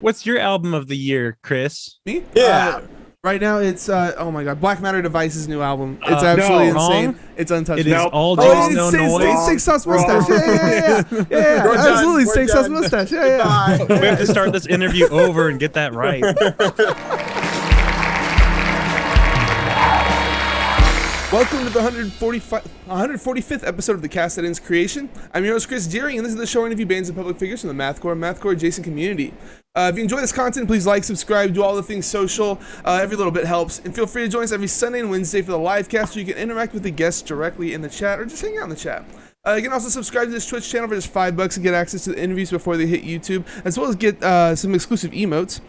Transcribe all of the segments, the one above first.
What's your album of the year, Chris? Me? Yeah. Right now it's oh my god, Black Matter Device's new album. It's absolutely no, insane. wrong? It's untouchable. It is all Oh, just no noise. Steaksauce Mustache. Yeah. We're done. Absolutely, We're Steaksauce done. Mustache. Yeah. We have to start this interview over and get that right. Welcome to the 145th episode of the Cast That Ends Creation. I'm your host, Chris Deering, and this is the show where I interview bands and public figures from the mathcore adjacent community. If you enjoy this content, please like, subscribe, do all the things social. Every little bit helps. And feel free to join us every Sunday and Wednesday for the live cast where you can interact with the guests directly in the chat or just hang out in the chat. You can also subscribe to this Twitch channel for just $5 and get access to the interviews before they hit YouTube, as well as get some exclusive emotes.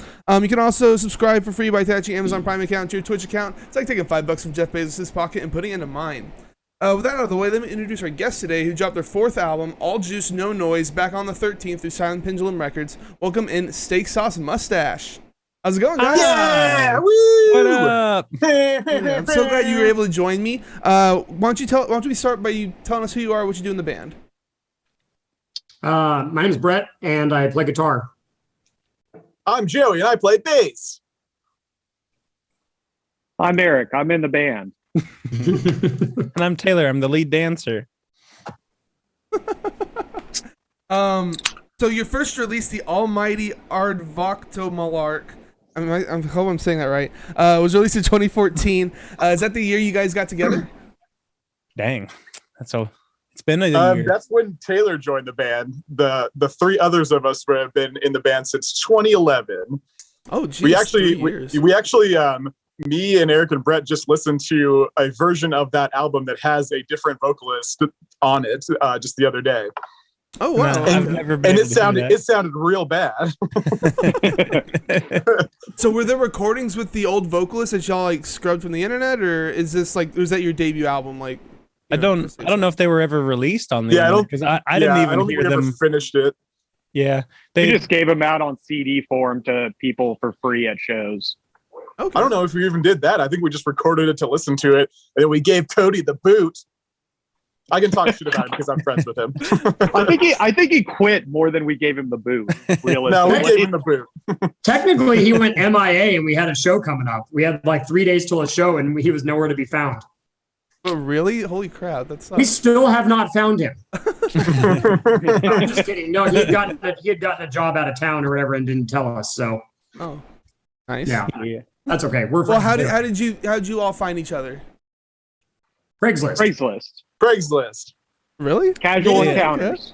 You can also subscribe for free by attaching Amazon Prime account to your Twitch account. It's like taking $5 from Jeff Bezos' pocket and putting it into mine. With that out of the way, let me introduce our guest today, who dropped their fourth album, All Juice, No Noise, back on the 13th through Silent Pendulum Records. Welcome in Steaksauce Mustache. How's it going, guys? Yeah! Woo! What up? Yeah, I'm so glad you were able to join me. Why don't we start by you telling us who you are, what you do in the band? My name is Brett, and I play guitar. I'm Joey, and I play bass. I'm Eric. I'm in the band. And I'm Taylor. I'm the lead dancer. So your first release, the Almighty Ardvokto Malark, I hope I'm saying that right, was released in 2014. Is that the year you guys got together? Dang. It's been a year. That's when Taylor joined the band. The three others of us have been in the band since 2011. Oh, geez, We actually, 3 years. me and Eric and Brett just listened to a version of that album that has a different vocalist on it just the other day. Oh, wow. No, I've never been And able to do it sounded real bad. that. So were there recordings with the old vocalist that y'all like scrubbed from the internet, or is this like, was that your debut album? Like, I don't know if they were ever released on the Yeah, I don't- because I didn't I even don't think hear we ever them. finished it. Yeah, We they just gave them out on CD form to people for free at shows. Okay. I don't know if we even did that. I think we just recorded it to listen to it, and then we gave Cody the boot. I can talk shit about him because I'm friends with him. I think he quit more than we gave him the boot. No, we Realistically, gave him the boot. Technically, he went MIA, and we had a show coming up. We had like 3 days till a show, and he was nowhere to be found. Oh, really? Holy crap, that We sucks. still have not found him. No, I'm just kidding. No, he had gotten a job out of town or whatever and didn't tell us. So Oh, nice. yeah, yeah. that's okay. We're Well, friends. how did you all find each other? Craigslist. Craigslist. Really? casual Yeah, encounters.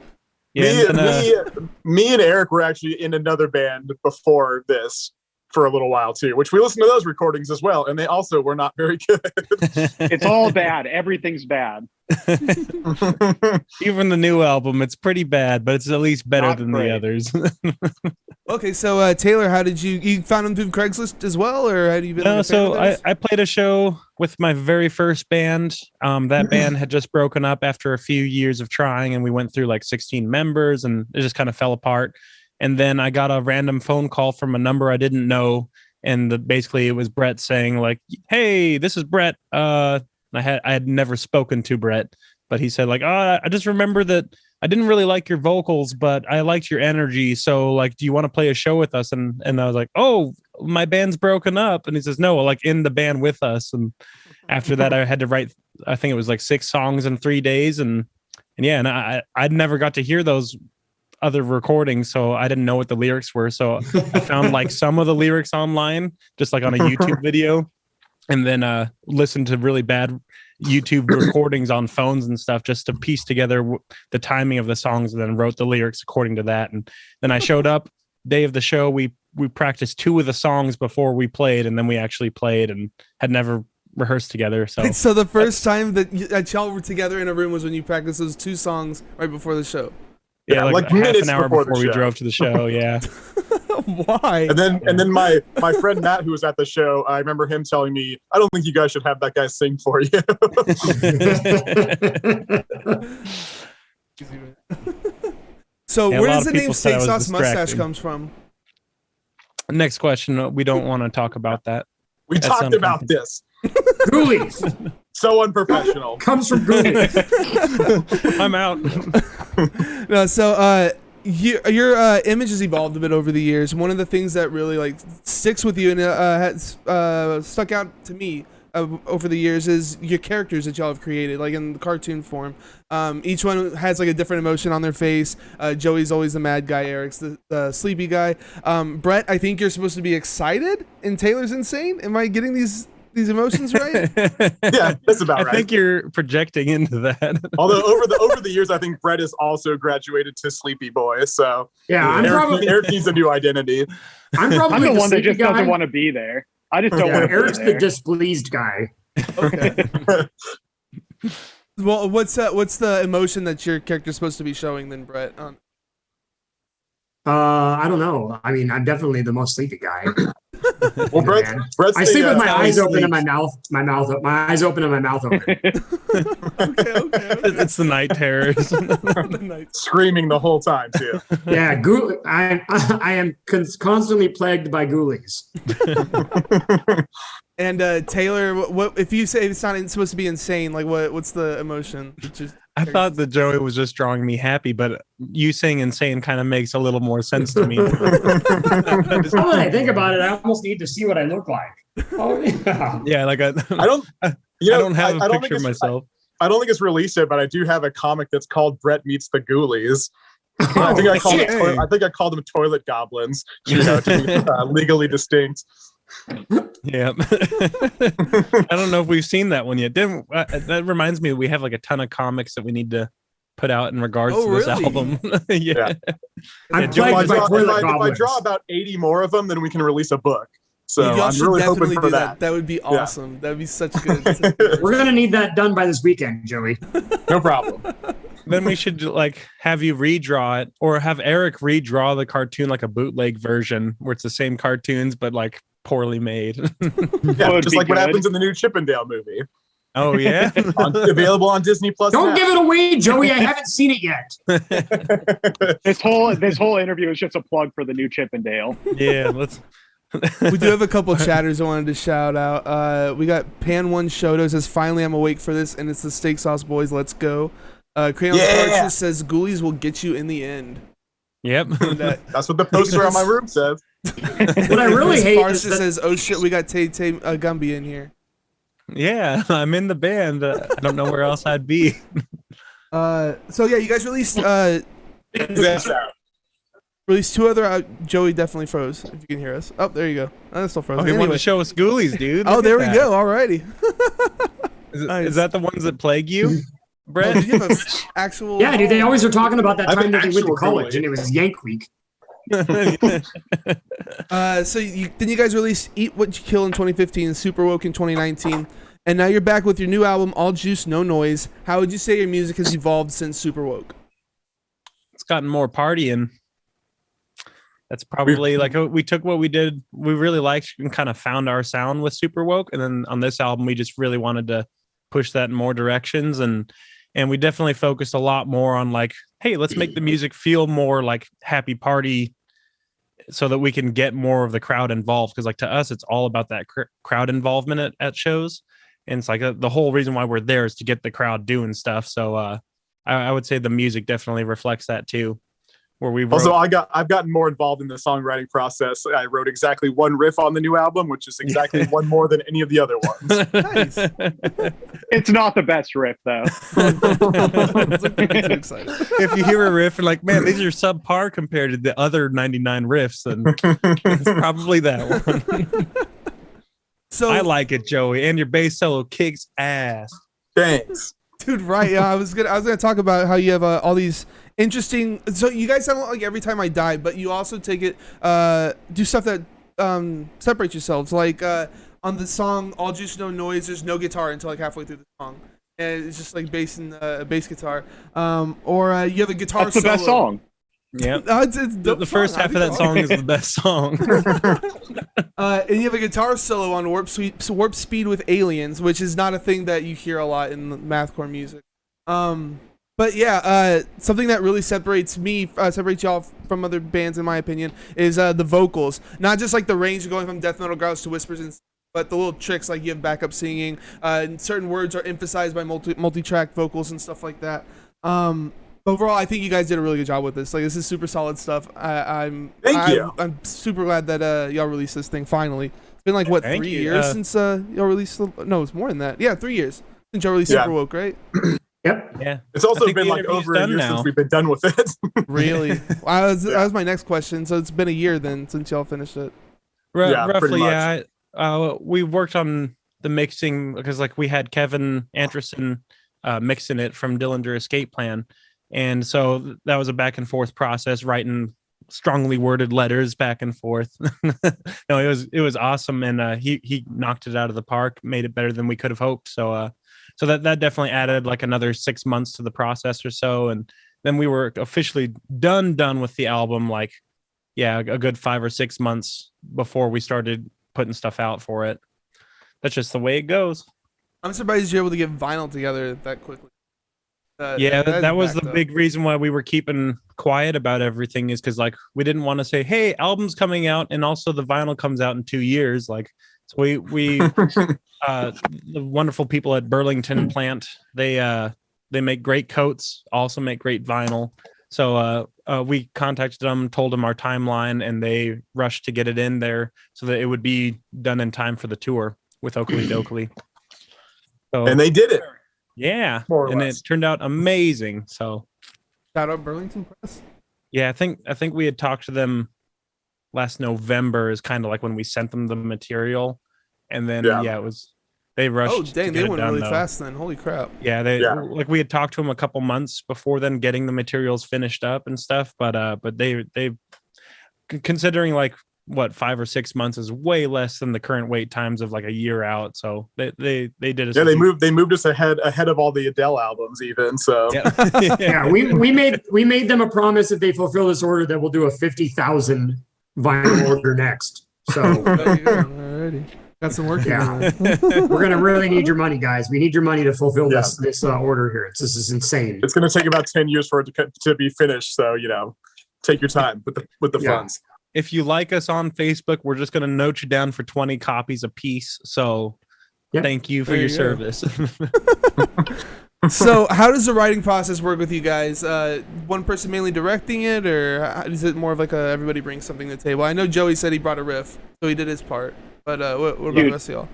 Yeah, and then, Me and Eric were actually in another band before this for a little while too, which we listened to those recordings as well, and they also were not very good. It's all bad. Everything's bad. even the new album, it's pretty bad, but it's at least better Not than great. the others. Okay, so Taylor, how did you found him through Craigslist as well, or had you been? No, like, a fan so of theirs? I played a show with my very first band. That band had just broken up after a few years of trying, and we went through like 16 members, and it just kind of fell apart. And then I got a random phone call from a number I didn't know, and basically it was Brett saying like, "Hey, this is Brett." I had never spoken to Brett, but he said like, "Oh, I just remember that I didn't really like your vocals, but I liked your energy. So like, do you want to play a show with us?" And I was like, "Oh, my band's broken up." And he says, "No, like in the band with us." And after that, I had to write, I think it was like 6 songs in 3 days. And yeah, and I'd never got to hear those other recordings, so I didn't know what the lyrics were. So I found like some of the lyrics online, just like on a YouTube video, and then listened to really bad YouTube recordings on phones and stuff just to piece together the timing of the songs, and then wrote the lyrics according to that. And then I showed up day of the show. We practiced 2 of the songs before we played, and then we actually played and had never rehearsed together. So So the first time that y'all were together in a room was when you practiced those 2 songs right before the show. yeah, like half minutes an hour before the before we show. drove to the show. Yeah. Why? And then my friend Matt, who was at the show, I remember him telling me, "I don't think you guys should have that guy sing for you." So Yeah, a where lot does of the name people said I was Steaksauce Mustache distracting. comes from? Next question. We don't want to talk about that. We That's talked about uncomfortable. this. Ghoulies. So unprofessional. Comes from Ghoulies. I'm out. No, so your image has evolved a bit over the years. One of the things that really like sticks with you and has stuck out to me over the years is your characters that y'all have created, like in the cartoon form. Each one has like a different emotion on their face. Joey's always the mad guy. Eric's the sleepy guy. Brett, I think you're supposed to be excited, and Taylor's insane. Am I getting these emotions right? Yeah, that's about right. I think you're projecting into that. Although over the years, I think Brett has also graduated to Sleepy Boy. So Yeah, Eric needs a new identity. I'm probably I'm the one that sleepy just guy. doesn't want to be there. I just don't want to be Eric's there. the displeased guy. Okay. Well, what's the emotion that your character's supposed to be showing then, Brett? I don't know. I mean, I'm definitely the most sleepy guy. Well, Brett's I sleep with my eyes open sleep. and my eyes open and my mouth open. Okay. It's the night terrors. The night. Screaming the whole time too. Yeah, I am constantly plagued by ghoulies. And Taylor, what if you say it's not supposed to be insane? Like, what's the emotion? I thought that Joey was just drawing me happy, but you saying insane kind of makes a little more sense to me. Now that I think about it, I almost need to see what I look like. Oh yeah. Yeah, like I don't have a I don't picture of think myself. I don't think it's released yet, but I do have a comic that's called Brett Meets the Ghoulies. I think I called shit. I think I called them toilet goblins, to be legally distinct. Yeah. I don't know if we've seen that one yet. That reminds me, we have like a ton of comics that we need to put out in regards to this really? album. Yeah. I'm If plagued by toilet I goblins. draw about 80 more of them, then we can release a book. So y'all I'm should really hoping definitely for do that. That would be awesome. That would be such good. We're gonna need that done by this weekend, Joey. No problem. Then we should like have you redraw it, or have Eric redraw the cartoon like a bootleg version where it's the same cartoons but like poorly made. Yeah, would just be like what good. happens in the new Chippendale movie. Oh yeah. Available on Disney Plus. Don't now. give it away, Joey. I haven't seen it yet. This whole interview is just a plug for the new Chippendale. Yeah, let's We do have a couple chatters I wanted to shout out. We got Pan One Shoto says, "Finally, I'm awake for this," and it's the Steaksauce Boys. Let's go. Crayon Cartridge says, "Ghoulies will get you in the end." Yep. And, That's what the poster on my room says. What I really hate is Farsha that says, "Oh shit, we got Tay Gumby in here." Yeah, I'm in the band. I don't know where else I'd be. So yeah, you guys released That's out. released two other. Joey definitely froze. If you can hear us. Oh, there you go. Oh, that's still frozen. Oh, he wanted Anyway. to show us Ghoulies, dude. Oh, Look there at we that. go. Alrighty. Is that the ones that plague you, Brett? Did you have an actual? yeah, dude. They always are talking about that I'm time an that they went to actual college ghoulie. and it was Yank Week. So then you guys released "Eat What You Kill" in 2015, "Super Woke" in 2019, and now you're back with your new album, "All Juice, No Noise." How would you say your music has evolved since Super Woke? It's gotten more partying. That's probably like we took what we did, we really liked and kind of found our sound with Super Woke, and then on this album we just really wanted to push that in more directions, and we definitely focused a lot more on like, hey, let's make the music feel more like happy party so that we can get more of the crowd involved, because like to us it's all about that crowd involvement at shows, and it's like the whole reason why we're there is to get the crowd doing stuff. So I would say the music definitely reflects that too, where we wrote, Also, I've gotten more involved in the songwriting process. I wrote exactly one riff on the new album, which is exactly one more than any of the other ones. Nice. It's not the best riff though. Too excited. if you hear a riff and like, man, these are subpar compared to the other 99 riffs, then it's probably that one. So I like it, Joey, and your bass solo kicks ass. Thanks. dude, right? Yeah, I was gonna talk about how you have all these interesting. So you guys sound like Every Time I Die, but you also take it, do stuff that separates yourselves. Like on the song "All Juice No Noise," there's no guitar until like halfway through the song, and it's just like bass and bass guitar. Or you have a guitar. That's the best solo. song. Yeah. It's The first half of that song is the best song. And you have a guitar solo on Warp Speed with Aliens, which is not a thing that you hear a lot in the mathcore music. But yeah, something that really separates y'all from other bands, in my opinion, is the vocals. Not just like the range going from death metal growls to whispers, but the little tricks, like you have backup singing, and certain words are emphasized by multi-track vocals and stuff like that. Overall, I think you guys did a really good job with this. Like, this is super solid stuff. Thank you. I'm super glad that y'all released this thing finally. It's been like what, Thank 3 you. years since y'all released? No, it's more than that. Yeah, 3 years since y'all released Yeah. Super Woke, right? Yep. Yeah. It's also think been the like interview's over a done year now. since we've been done with it. Really? That was my next question. So it's been a year then since y'all finished it. Yeah, pretty Roughly, much. yeah. We worked on the mixing because like we had Kevin Anderson mixing it from Dillinger Escape Plan. And so that was a back and forth process, writing strongly worded letters back and forth. No, it was awesome. And he knocked it out of the park, made it better than we could have hoped. So that definitely added like another 6 months to the process or so. And then we were officially done with the album, like, yeah, a good 5 or 6 months before we started putting stuff out for it. That's just the way it goes. I'm surprised you're able to get vinyl together that quickly. Yeah, is that was the backed up. big reason why we were keeping quiet about everything, is because like we didn't want to say, hey, album's coming out and also the vinyl comes out in 2 years. Like, so we the wonderful people at Burlington plant, they make great coats, also make great vinyl. So we contacted them, told them our timeline, and they rushed to get it in there so that it would be done in time for the tour with Oakley Dokley. So, And they did it. yeah, More or and less. it turned out amazing. So Shout out Burlington Press. yeah, I think we had talked to them last November, is kind of like when we sent them the material, and then Yeah. it was they rushed. Oh, dang, to they get it went done, really though. fast then. Holy crap. Yeah, Yeah. like we had talked to them a couple months before then, getting the materials finished up and stuff. But they considering like what 5 or 6 months is way less than the current wait times of like a year out. So they did us. Yeah, they moved us ahead of all the Adele albums even. So Yeah. Yeah, we made them a promise if they fulfill this order that we'll do a 50,000 vinyl order next. So There you go. Alrighty. Got some work to Yeah. do then. we're gonna really need your money, guys. We need your money to fulfill Yeah. this order here. This is insane. it's going to take about 10 years for it to be finished. So take your time with the Yeah. funds. If you like us on Facebook, we're just going to note you down for 20 copies a piece. So Yep. thank you for There your you go. service. So how does the writing process work with you guys? One person mainly directing it, or is it more of like everybody brings something to the table? I know Joey said he brought a riff, so he did his part. But what about the Dude. rest of y'all?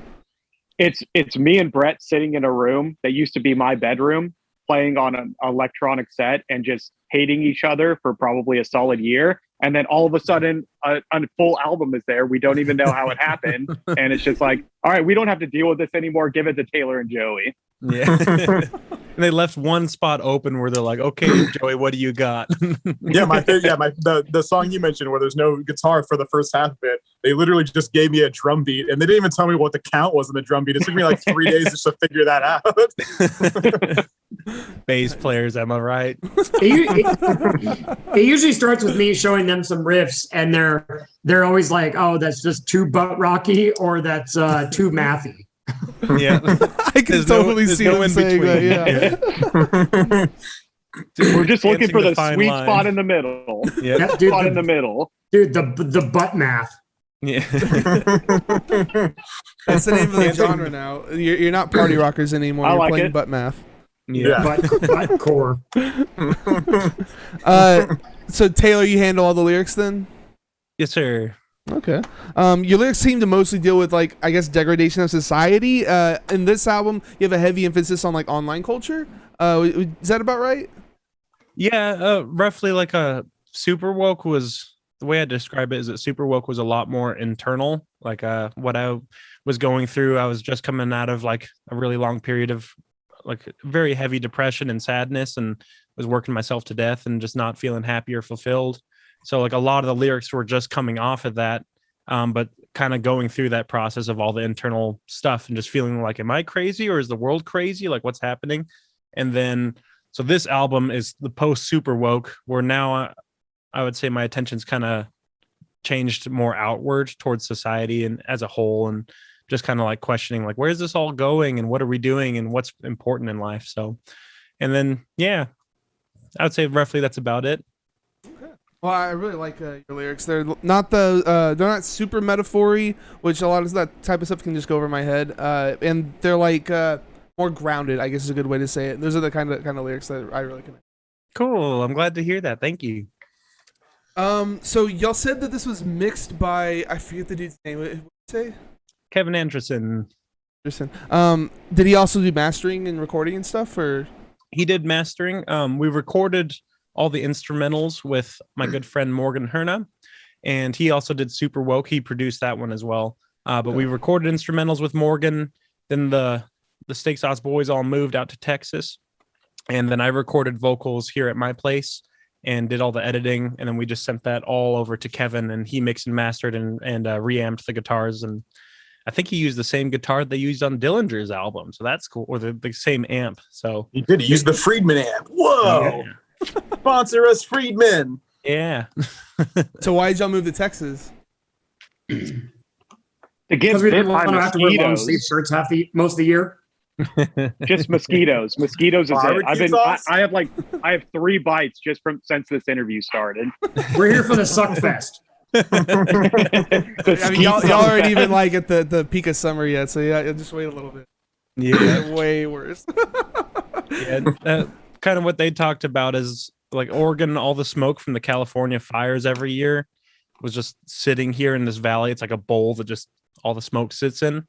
It's me and Brett sitting in a room that used to be my bedroom, playing on an electronic set and just hating each other for probably a solid year. And then all of a sudden, a full album is there. We don't even know how it happened. And it's just like, all right, we don't have to deal with this anymore. Give it to Taylor and Joey. Yeah. And they left one spot open where they're like, okay, Joey, what do you got? Yeah, the song you mentioned where there's no guitar for the first half of it, they literally just gave me a drum beat and they didn't even tell me what the count was in the drum beat. It took me like 3 days just to figure that out. Bass players, am I right? It usually starts with me showing them some riffs, and they're always like, "Oh, that's just too butt rocky," or "That's too mathy." Yeah. I can totally see them saying that. Yeah. We're just looking Dancing for the the fine sweet line. spot in the middle. Yeah. Yep, dude, Spot in the middle. dude, the butt math. Yeah. That's the name of the genre now. You're not party rockers anymore. I You're like playing it. butt math. Yeah. Butt core. So Taylor, you handle all the lyrics then? Yes, sir. Okay. Your lyrics seem to mostly deal with like, I guess, degradation of society. In this album, you have a heavy emphasis on like online culture. Is that about right? Yeah, roughly like a super woke was the way I describe it is that super woke was a lot more internal. Like what I was going through, I was just coming out of like a really long period of like very heavy depression and sadness, and was working myself to death and just not feeling happy or fulfilled. So like a lot of the lyrics were just coming off of that, but kind of going through that process of all the internal stuff and just feeling like, am I crazy or is the world crazy? Like what's happening? And then, so this album is the post super woke, where now I would say my attention's kind of changed more outward towards society and as a whole, and just kind of like questioning like, where's this all going and what are we doing and what's important in life? So, and then, yeah, I would say roughly that's about it. Well, I really like your lyrics. They're not super metaphor-y, which a lot of that type of stuff can just go over my head. And they're like more grounded, I guess is a good way to say it. Those are the kind of lyrics that I really connect. Cool. I'm glad to hear that. Thank you. So y'all said that this was mixed by, I forget the dude's name. What did you say? Kevin Anderson. Did he also do mastering and recording and stuff, or? He did mastering. We recorded all the instrumentals with my good friend Morgan Herna, and he also did Super Woke. He produced that one as well. But we recorded instrumentals with Morgan. Then the Steaksauce boys all moved out to Texas, and then I recorded vocals here at my place and did all the editing. And then we just sent that all over to Kevin, and he mixed and mastered and reamped the guitars. And I think he used the same guitar they used on Dillinger's album, so that's cool. Or the same amp. So He did use the Friedman amp. Whoa! Yeah. Sponsor us, Friedman. Yeah. So why did y'all move to Texas? To get Because we bit didn't by want to have to wear long mosquitoes. sleeve shirts most of the year. Just mosquitoes. Mosquitoes is it. Barbecue sauce? I have 3 bites just since this interview started. We're here for the suck fest. I mean, y'all aren't even like at the peak of summer yet, so yeah, just wait a little bit. Yeah. Way worse. Yeah. Kind of what they talked about is like Oregon, all the smoke from the California fires every year was just sitting here in this valley. It's like a bowl that just all the smoke sits in.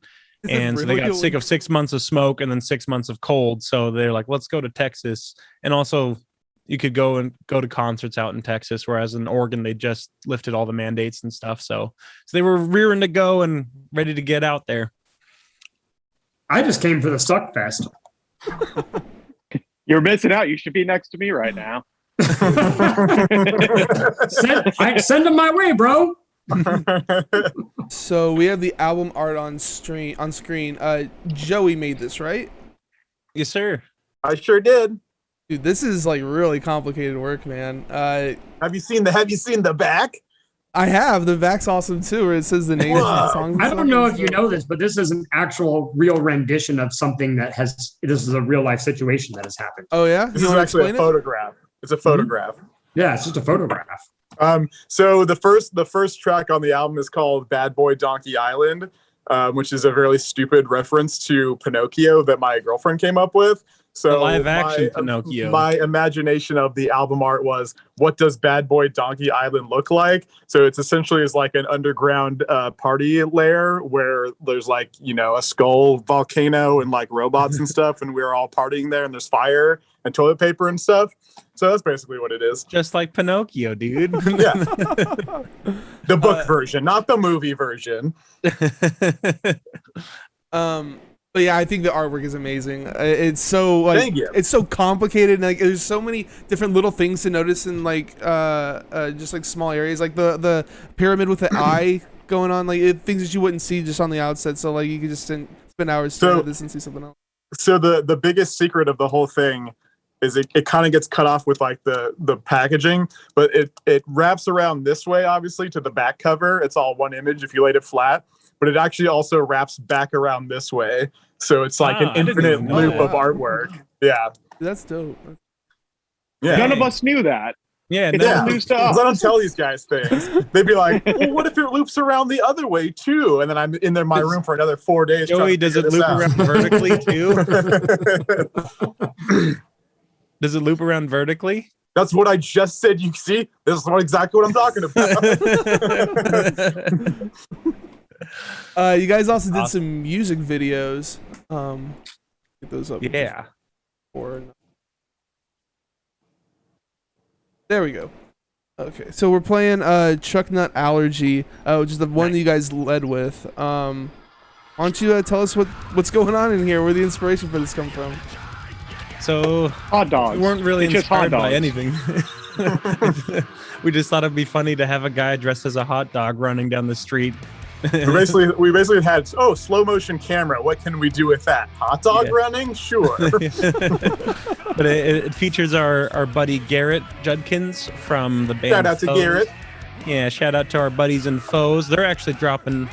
And so they got sick of 6 months of smoke and then 6 months of cold. So they're like, let's go to Texas. And also you could go to concerts out in Texas, whereas in Oregon, they just lifted all the mandates and stuff. So they were rearing to go and ready to get out there. I just came for the suck fest. You're missing out. You should be next to me right now. Send them my way, bro. So we have the album art on screen. Joey made this, right? Yes, sir. I sure did. Dude, this is like really complicated work, man. Have you seen the back? I have. The back's awesome too, where it says the names of the songs. I don't know if you know this, but this is an actual real rendition of something this is a real life situation that has happened. Oh yeah, This is actually a photograph. It's a photograph. Yeah, it's just a photograph. So the first track on the album is called Bad Boy Donkey Island, which is a really stupid reference to Pinocchio that my girlfriend came up with. So The live action Pinocchio. My imagination of the album art was, what does Bad Boy Donkey Island look like? So it's essentially is like an underground party lair where there's like, a skull volcano and like robots and stuff, and we're all partying there, and there's fire and toilet paper and stuff. So that's basically what it is. Just like Pinocchio, dude. Yeah. The book version, not the movie version. But yeah, I think the artwork is amazing. It's so like Thank you. it's so complicated. And, like there's so many different little things to notice in like just like small areas, like the pyramid with the eye going on, like things that you wouldn't see just on the outset. So like you could just spend hours staring at this and see something else. So the biggest secret of the whole thing is it kind of gets cut off with like the packaging, but it wraps around this way, obviously, to the back cover. It's all one image if you laid it flat, but it actually also wraps back around this way. So it's like an I didn't infinite even know loop that. of artwork. Yeah. That's dope. Yeah. None of us knew that. Yeah, It's no, all new stuff. 'Cause I don't tell these guys things. They'd be like, well, what if it loops around the other way too? And then I'm in my room for another 4 days. Joey, does it loop around vertically too? Does it loop around vertically? That's what I just said. You see, this is exactly what I'm talking about. You guys also did some music videos. Get those up. Yeah. There we go. Okay, so we're playing Truck Nut Allergy, which is the one that you guys led with. Why don't you tell us what's going on in here? Where the inspiration for this come from? So Hot dogs. we weren't really It's just hot inspired by dogs. anything. We just thought it'd be funny to have a guy dressed as a hot dog running down the street. we basically had slow motion camera. What can we do with that? Hot dog running? Sure. But it features our buddy Garrett Judkins from the band. Shout out to Foes. Garrett. Yeah, shout out to our buddies in Foes. They're actually dropping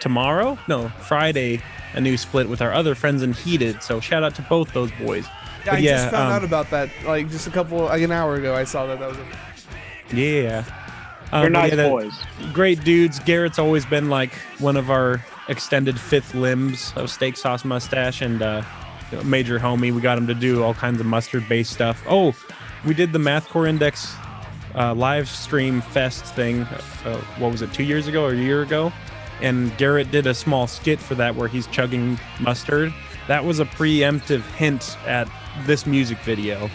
Friday, a new split with our other friends in Heated. So shout out to both those boys. Yeah, But I just found out about that like just an hour ago. I saw that was it. Yeah. They're But nice yeah, boys. Great dudes. Garrett's always been like one of our extended fifth limbs of Steaksauce Mustache and major homie. We got him to do all kinds of mustard based stuff. Oh, we did the Mathcore Index live stream fest thing. What was it, 2 years ago or a year ago? And Garrett did a small skit for that where he's chugging mustard. That was a preemptive hint at this music video,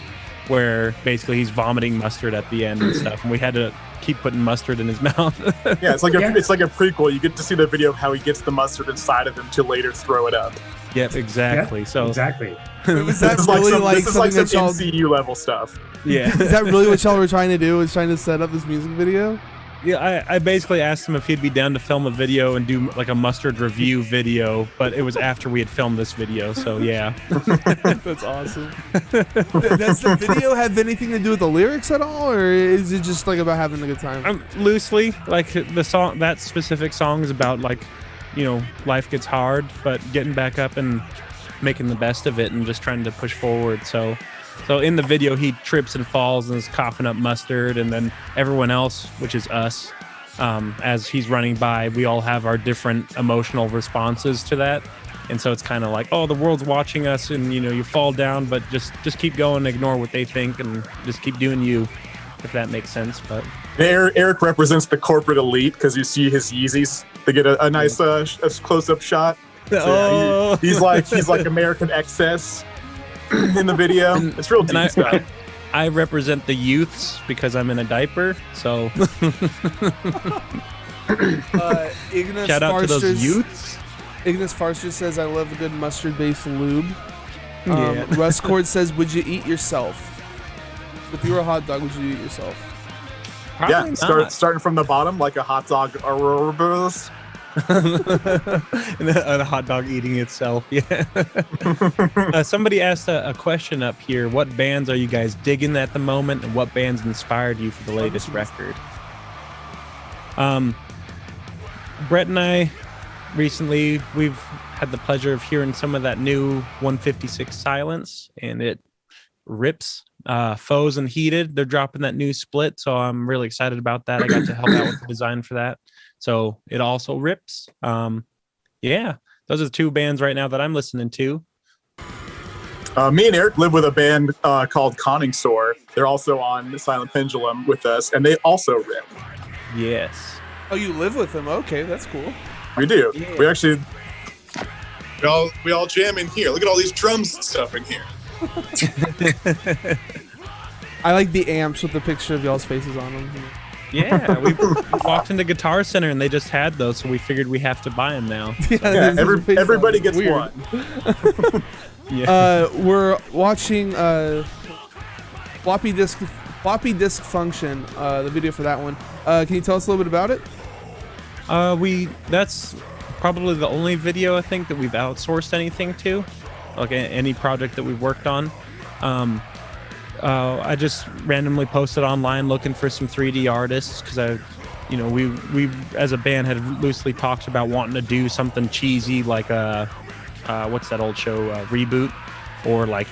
where basically he's vomiting mustard at the end and stuff, and we had to keep putting mustard in his mouth. Yeah, it's like a prequel. You get to see the video of how he gets the mustard inside of him to later throw it up. Yep, exactly. Yeah, so exactly. Was that really this is like some y'all? MCU level stuff. yeah. Is that really what y'all were trying to do? Was trying to set up this music video? Yeah, I basically asked him if he'd be down to film a video and do like a mustard review video, but it was after we had filmed this video, so yeah. That's awesome. Does the video have anything to do with the lyrics at all, or is it just like about having a good time? Loosely, like the song, that specific song is about like, life gets hard, but getting back up and making the best of it and just trying to push forward. So in the video, he trips and falls and is coughing up mustard, and then everyone else, which is us, as he's running by, we all have our different emotional responses to that. And so it's kind of like, oh, the world's watching us, and you fall down, but just keep going, ignore what they think, and just keep doing you, if that makes sense. But Eric represents the corporate elite because you see his Yeezys. They get a nice close-up shot. So, he's like American excess in the video. It's real deep stuff. I represent the youths because I'm in a diaper. So Ignis shout out to those Farsters- youths. Ignis Farster says, I love a good mustard-based lube. Yeah. Russ Cord says, would you eat yourself? If you were a hot dog, would you eat yourself? Probably not. Starting from the bottom like a hot dog. And a hot dog eating itself. Yeah. Somebody asked a question up here. What bands are you guys digging at the moment, and what bands inspired you for the latest record? Brett and I recently, we've had the pleasure of hearing some of that new 156 Silence, and it rips. Foes and Heated, they're dropping that new split, so I'm really excited about that. I got to help out with the design for that, so it also rips. Yeah, those are the two bands right now that I'm listening to. Me and Eric live with a band called Conning Sore. They're also on Silent Pendulum with us, and they also rip. Yes. Oh, you live with them? Okay, that's cool. We do. Yeah. We actually. We all jam in here. Look at all these drums and stuff in here. I like the amps with the picture of y'all's faces on them. Yeah, we walked into Guitar Center and they just had those, so we figured we have to buy them now. Yeah, everybody gets Weird. one. Yeah. We're watching floppy disk function, the video for that one. Can you tell us a little bit about it? That's probably the only video I think that we've outsourced anything to, like any project that we've worked on. I just randomly posted online looking for some 3D artists because we as a band had loosely talked about wanting to do something cheesy like what's that old show, Reboot, or like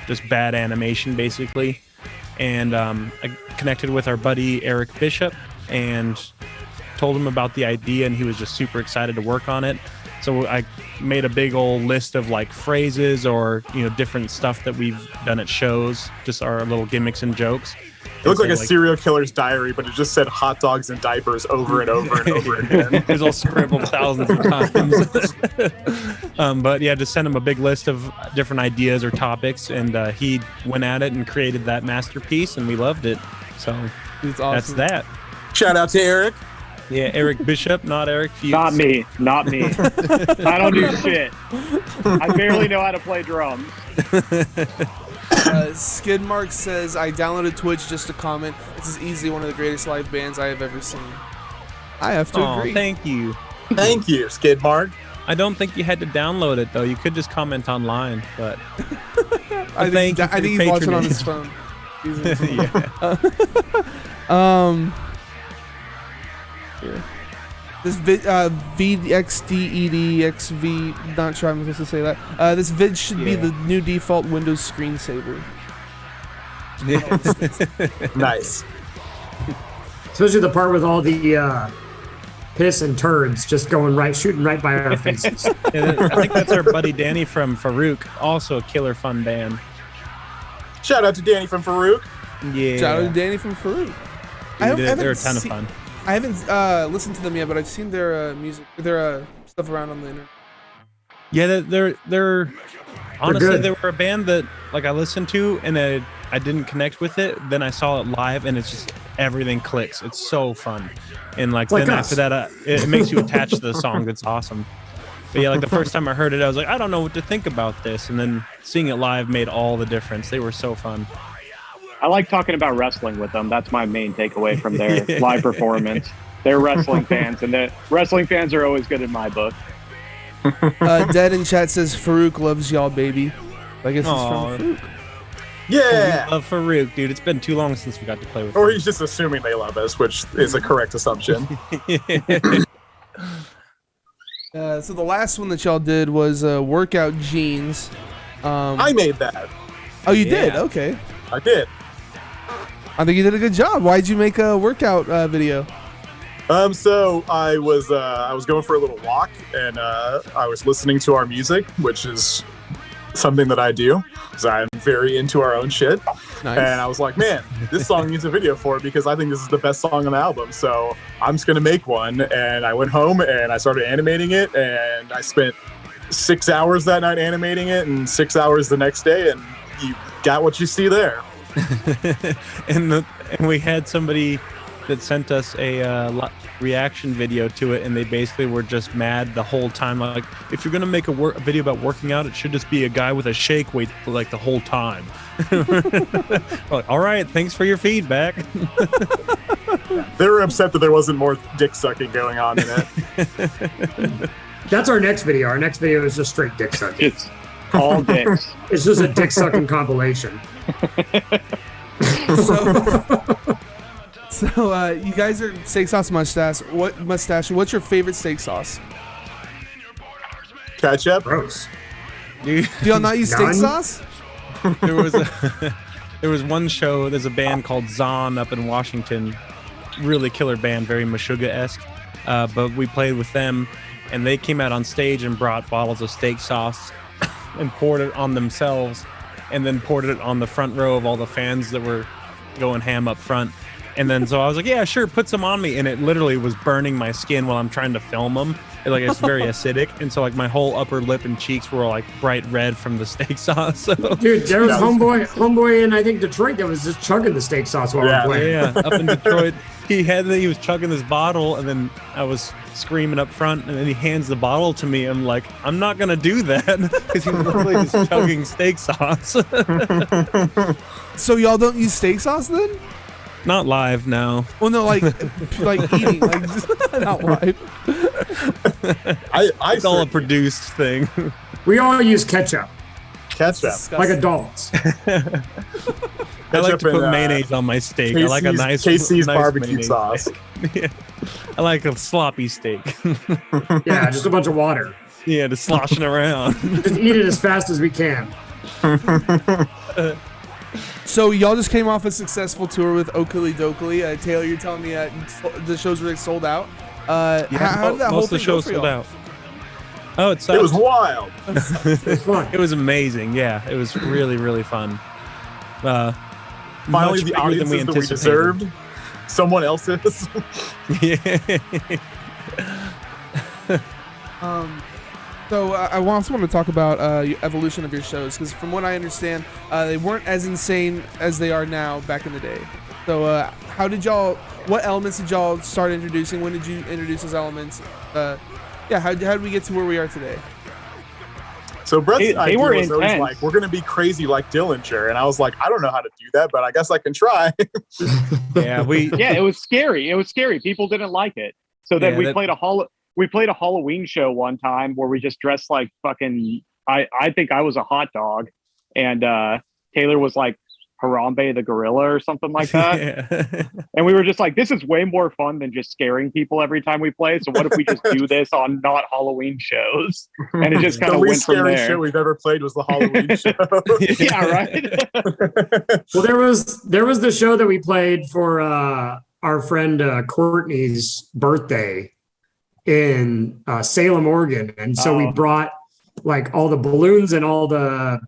just bad animation basically. And I connected with our buddy Eric Bishop and told him about the idea, and he was just super excited to work on it. So I made a big old list of like phrases or different stuff that we've done at shows, just our little gimmicks and jokes. It looked like a serial killer's diary, but it just said hot dogs and diapers over and over and over again. It was all scribbled thousands of times. But yeah, just sent him a big list of different ideas or topics, and he went at it and created that masterpiece, and we loved it. So It's awesome. that's that. Shout out to Eric. Yeah, Eric Bishop, not Eric Fuchs. Not me. I don't do shit. I barely know how to play drums. Skidmark says, I downloaded Twitch just to comment. This is easily one of the greatest live bands I have ever seen. I have to Aw, agree. thank you. Thank you, Skidmark. I don't think you had to download it though. You could just comment online, but I think he's watching on his phone. yeah. This VXDEDXV, not sure I'm supposed to say that. This vid should be the new default Windows screensaver. Nice. Especially the part with all the piss and turds just shooting right by our faces. I think that's our buddy Danny from Farouk, also a killer fun band. Shout out to Danny from Farouk. Yeah. Shout out to Danny from Farouk. They're a ton of fun. I haven't listened to them yet, but I've seen their music, their stuff around on the internet. Yeah, they're honestly good. they were a band that like I listened to and I didn't connect with it. Then I saw it live and it's just everything clicks. It's so fun, and like Like then us. after that, it makes you attach to the song. That's awesome. But yeah, like the first time I heard it, I was like, I don't know what to think about this, and then seeing it live made all the difference. They were so fun. I like talking about wrestling with them. That's my main takeaway from their live performance. They're wrestling fans, and the wrestling fans are always good in my book. Dead in chat says Farouk loves y'all, baby. I guess Aw. it's from Farouk. Yeah. We love Farouk, dude. It's been too long since we got to play with Or him. he's just assuming they love us, which is a correct assumption. So the last one that y'all did was workout jeans. I made that. Oh, you did? Yeah. Okay. I did. I think you did a good job. Why'd you make a workout video? So I was going for a little walk, and I was listening to our music, which is something that I do because I'm very into our own shit. Nice. And I was like, man, this song needs a video for it because I think this is the best song on the album. So I'm just gonna make one. And I went home and I started animating it, and I spent 6 hours that night animating it, and 6 hours the next day, and you got what you see there. and we had somebody that sent us a reaction video to it, and they basically were just mad the whole time. Like, if you're gonna make a video about working out, it should just be a guy with a shake weight like the whole time. Like, all right, thanks for your feedback. They were upset that there wasn't more dick sucking going on in it. That's our next video. Our next video is just straight dick sucking. It's all dicks. It's just a dick sucking compilation. So you guys are Steaksauce Mustache. What's your favorite steak sauce? Ketchup. Gross. Dude, Do y'all not use steak None? sauce? there was one show. There's a band called Zon up in Washington, really killer band, very Meshuggah-esque. But we played with them, and they came out on stage and brought bottles of steak sauce and poured it on themselves, and then poured it on the front row of all the fans that were going ham up front. And then so I was like, yeah, sure, put some on me. And it literally was burning my skin while I'm trying to film them. It's very acidic. And so like my whole upper lip and cheeks were like bright red from the steak sauce. So Dude, there was homeboy in I think Detroit that was just chugging the steak sauce while Yeah. we're playing. yeah, up in Detroit, he was chugging this bottle, and then I was screaming up front, and then he hands the bottle to me. I'm like, I'm not gonna do that, because he's literally just chugging steak sauce. So y'all don't use steak sauce then? Not live, no. Well, no, like eating, like not live. I It's all a produced thing. We all use ketchup, ketchup. like adults. I like to put mayonnaise on my steak. I like a nice Casey's nice barbecue mayonnaise sauce. steak. Yeah. I like a sloppy steak. Yeah, just a bunch of water. Yeah, just sloshing around. Just eat it as fast as we can. So y'all just came off a successful tour with Oakley Dokley. Taylor, you're telling me the shows were sold out. How did that whole most of the thing go shows for sold y'all? out. Oh, it sucked. It was wild. It's fun. It was amazing. Yeah, it was really, really fun. Finally, Much the bigger than audiences that we anticipated. deserved. Someone else's. Yeah. So I also want to talk about your evolution of your shows, because from what I understand, they weren't as insane as they are now back in the day. So what elements did y'all start introducing? When did you introduce those elements? How did we get to where we are today? So Brett's They idea were was always intense. like, we're going to be crazy like Dillinger. And I was like, I don't know how to do that, but I guess I can try. Yeah, Yeah, it was scary. It was scary. People didn't like it. So then Yeah, we played a Halloween show one time where we just dressed like fucking. I think I was a hot dog, and Taylor was like Harambe the gorilla or something like that. Yeah. And we were just like, this is way more fun than just scaring people every time we play. So what if we just do this on not Halloween shows? And it just kind The of went least from scary there. show we've ever played was the Halloween show. Yeah, right. Well, there was the show that we played for our friend Courtney's birthday in Salem, Oregon, and so we brought like all the balloons and all the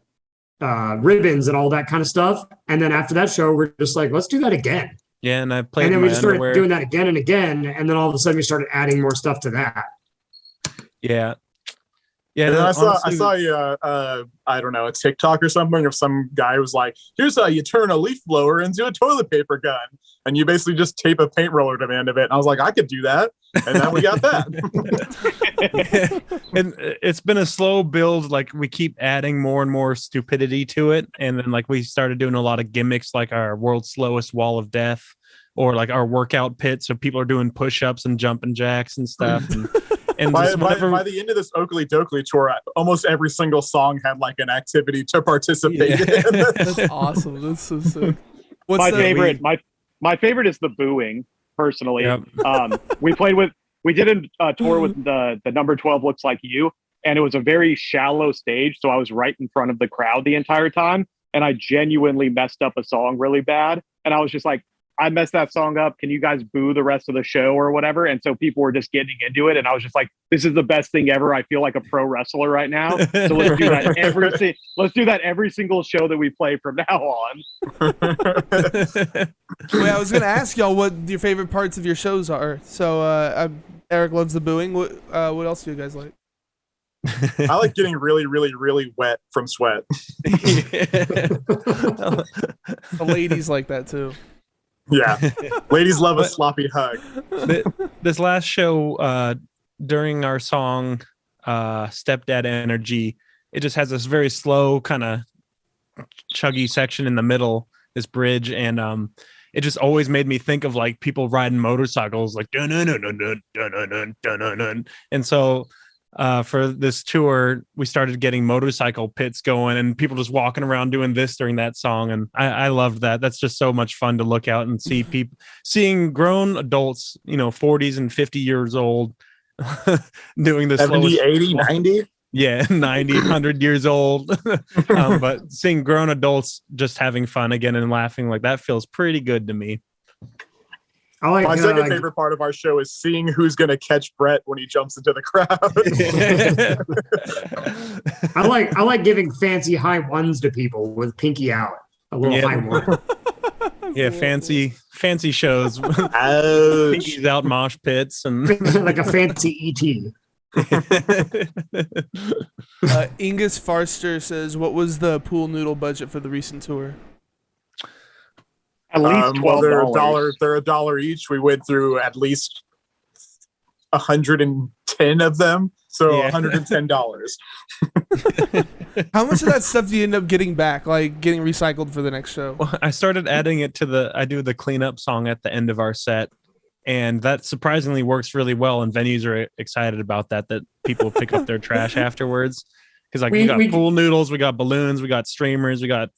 ribbons and all that kind of stuff. And then after that show, we're just like, let's do that again. Yeah, and I played And then in we my just started underwear. doing that again and again. And then all of a sudden we started adding more stuff to that. Yeah. Yeah, And then honestly, I saw I don't know, a TikTok or something of some guy who was like, here's how you turn a leaf blower into a toilet paper gun. And you basically just tape a paint roller to the end of it. And I was like, I could do that. And then we got that. and it's been a slow build. Like we keep adding more and more stupidity to it. And then like we started doing a lot of gimmicks like our world's slowest wall of death or like our workout pit. So people are doing push-ups and jumping jacks and stuff. And by just whenever- the end of this Oakley Dokley tour, almost every single song had like an activity to participate in. That's awesome. That's so sick. What's My the- favorite, my favorite is the booing. Personally, Yep. we did a tour with the number 12 Looks Like You, and it was a very shallow stage, so I was right in front of the crowd the entire time, and I genuinely messed up a song really bad, and I was just like, I messed that song up. Can you guys boo the rest of the show or whatever? And so people were just getting into it. And I was just like, this is the best thing ever. I feel like a pro wrestler right now. So let's do that every single show that we play from now on. Wait, I was going to ask y'all what your favorite parts of your shows are. So Eric loves the booing. What else do you guys like? I like getting really, really, really wet from sweat. The ladies like that too. Yeah. Ladies love a sloppy hug. This last show, during our song Stepdad Energy, it just has this very slow kind of chuggy section in the middle, this bridge, and it just always made me think of like people riding motorcycles like dun dun dun dun dun dun dun dun dun dun. And so for this tour, we started getting motorcycle pits going and people just walking around doing this during that song. And I loved that. That's just so much fun to look out and see people, seeing grown adults, 40s and 50 years old doing this. 70, 80, 90? Yeah, 90, 100 years old. But seeing grown adults just having fun again and laughing, like that feels pretty good to me. I like My second favorite part of our show is seeing who's going to catch Brett when he jumps into the crowd. I like giving fancy high ones to people with pinky out. A little high one. Yeah, fancy shows. Ouch. Pinkies out mosh pits and Like a fancy ET. Ingus Farster says, what was the pool noodle budget for the recent tour? At least Well, $12. they're $1 each. We went through at least 110 of them, so Yeah. $110. How much of that stuff do you end up getting back, like getting recycled for the next show? Well, I started adding it to I do the cleanup song at the end of our set, and that surprisingly works really well. And venues are excited about that people pick up their trash afterwards. Because like we got pool noodles, we got balloons, we got streamers, we got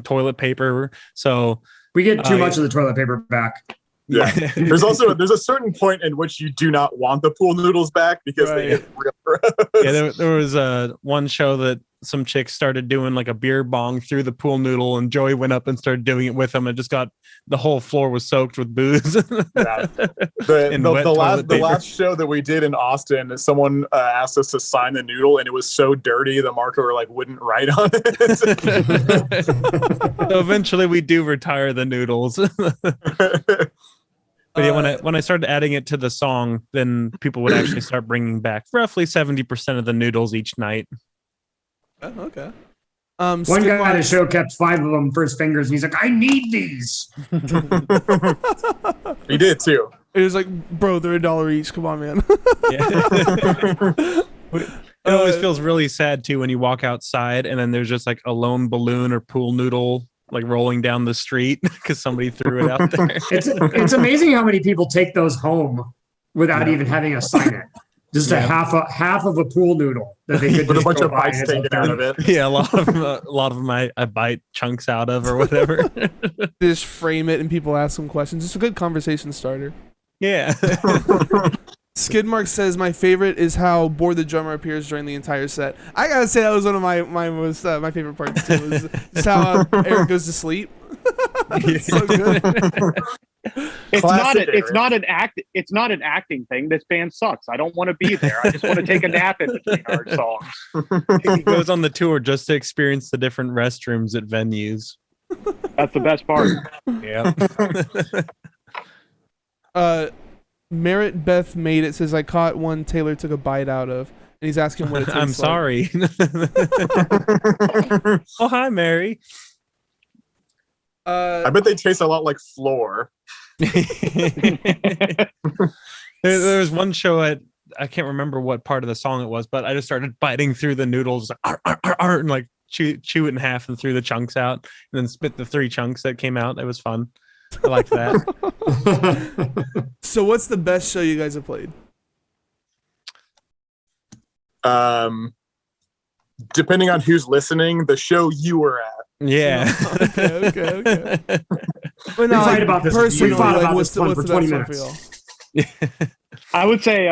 toilet paper. So We get too much of the toilet paper back. Yeah. There's a certain point in which you do not want the pool noodles back because they get real gross. Yeah, there was one show that some chicks started doing like a beer bong through the pool noodle, and Joey went up and started doing it with them, and just got the whole floor was soaked with booze. Yeah. The last show that we did in Austin, someone asked us to sign the noodle, and it was so dirty the marker like wouldn't write on it. So eventually we do retire the noodles. But yeah, when I started adding it to the song, then people would actually start bringing back roughly 70% of the noodles each night. Oh, okay. One guy at a show kept 5 of them for his fingers, and he's like, I need these. He did too. It was like, bro, they're $1 each. Come on, man. It always feels really sad too when you walk outside and then there's just like a lone balloon or pool noodle like rolling down the street because somebody threw it out there. It's amazing how many people take those home without even having to sign it. Just a half of a pool noodle that they could With a just bunch go of buy bites and taken it's out like- of it. Yeah, a lot of them I bite chunks out of or whatever. Just frame it and people ask some questions. It's a good conversation starter. Yeah. Skidmark says, my favorite is how Board the Drummer appears during the entire set. I gotta say that was one of my most my favorite parts too. Is just how Eric goes to sleep. It's so good. It's not an acting thing. This band sucks. I don't want to be there. I just want to take a nap in between our songs. He goes on the tour just to experience the different restrooms at venues. That's the best part. Yeah. Merritt Beth made it says I caught one Taylor took a bite out of, and he's asking what it tastes I'm like. sorry. Oh, hi, Mary. I bet they taste a lot like floor. There was one show I can't remember what part of the song it was, but I just started biting through the noodles and like chew it in half and threw the chunks out and then spit the 3 chunks that came out. It was fun. I liked that. So what's the best show you guys have played? Depending on who's listening, the show you were at. Yeah. Okay. But We no, fight like, about this. personally, We fought like, about what's this the one for best 20 one for y'all? minutes. I would say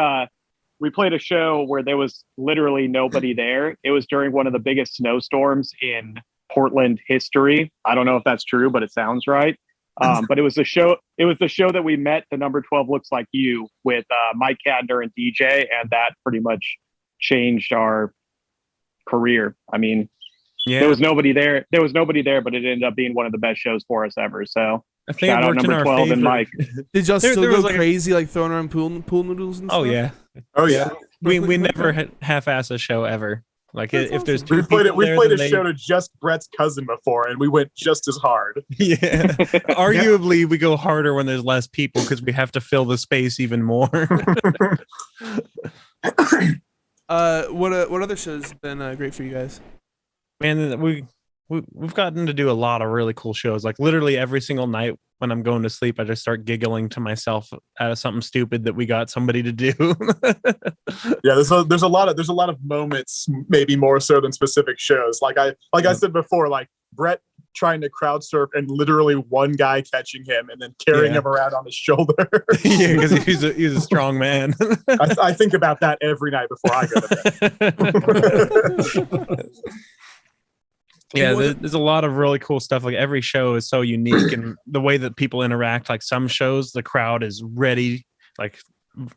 we played a show where there was literally nobody there. It was during one of the biggest snowstorms in Portland history. I don't know if that's true, but it sounds right. But it was the show. It was the show that we met. The number 12 Looks Like You with Mike Cadner and DJ, and that pretty much changed our career. I mean, Yeah. there was nobody there. There was nobody there, but it ended up being one of the best shows for us ever. So I think shout it out worked in number our 12 and favor. Mike. Did y'all There still was go like crazy, like throwing around pool noodles and stuff? Oh yeah. Oh yeah, We never half-ass a show ever. Like That's if there's awesome. two we played it. people We there, played a then show to just Brett's cousin before, and we went just as hard. Yeah. Arguably, we go harder when there's less people because we have to fill the space even more. What other shows been great for you guys? Man, we've gotten to do a lot of really cool shows. Like literally every single night when I'm going to sleep, I just start giggling to myself out of something stupid that we got somebody to do. Yeah, there's a lot of moments, maybe more so than specific shows. Like I said before, like Brett trying to crowd surf and literally one guy catching him and then carrying him around on his shoulder. Yeah, because he's a strong man. I think about that every night before I go to bed. Yeah, there's a lot of really cool stuff. Like every show is so unique, and the way that people interact. Like some shows, the crowd is ready, like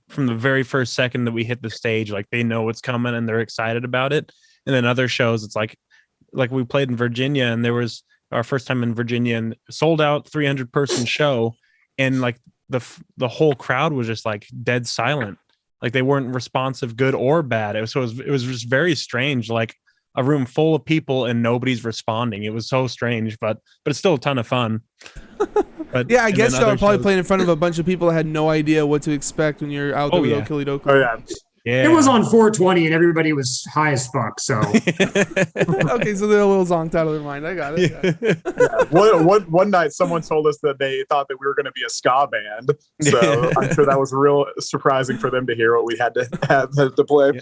from the very first second that we hit the stage, like they know what's coming and they're excited about it. And then other shows, it's like we played in Virginia, and there was our first time in Virginia, and sold out 300-person show, and like the whole crowd was just like dead silent, like they weren't responsive, good or bad. It was just very strange, like a room full of people and nobody's responding. It was so strange, but it's still a ton of fun. But Yeah, I guess y'all are probably shows, playing in front of a bunch of people that had no idea what to expect when you're out there with yeah. Okili Dokili. Oh yeah. yeah. It was on 420 and everybody was high as fuck. So Okay, so they're a little zonked out of their mind. I got it. One night, someone told us that they thought that we were going to be a ska band. So I'm sure that was real surprising for them to hear what we had to play. Yeah.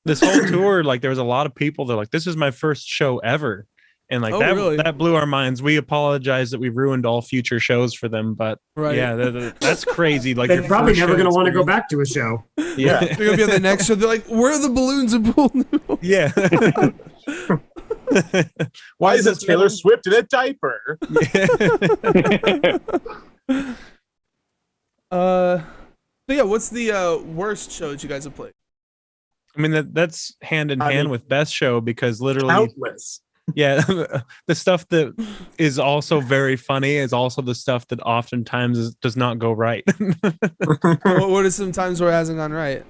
This whole tour, like there was a lot of people that like, this is my first show ever. And like really? that blew our minds. We apologize that we ruined all future shows for them, but Right. yeah, that's crazy. Like they're your probably first never show going to want to go experience. back to a show. Yeah. They're gonna be on the next show. They're like, "Where are the balloons and pool noodles?" Yeah. Why is it Taylor Swift in a diaper? So yeah, what's the worst show that you guys have played? I mean, that's hand in hand with best show, because literally, Countless. yeah, the stuff that is also very funny is also the stuff that oftentimes does not go right. What are some times where it hasn't gone right?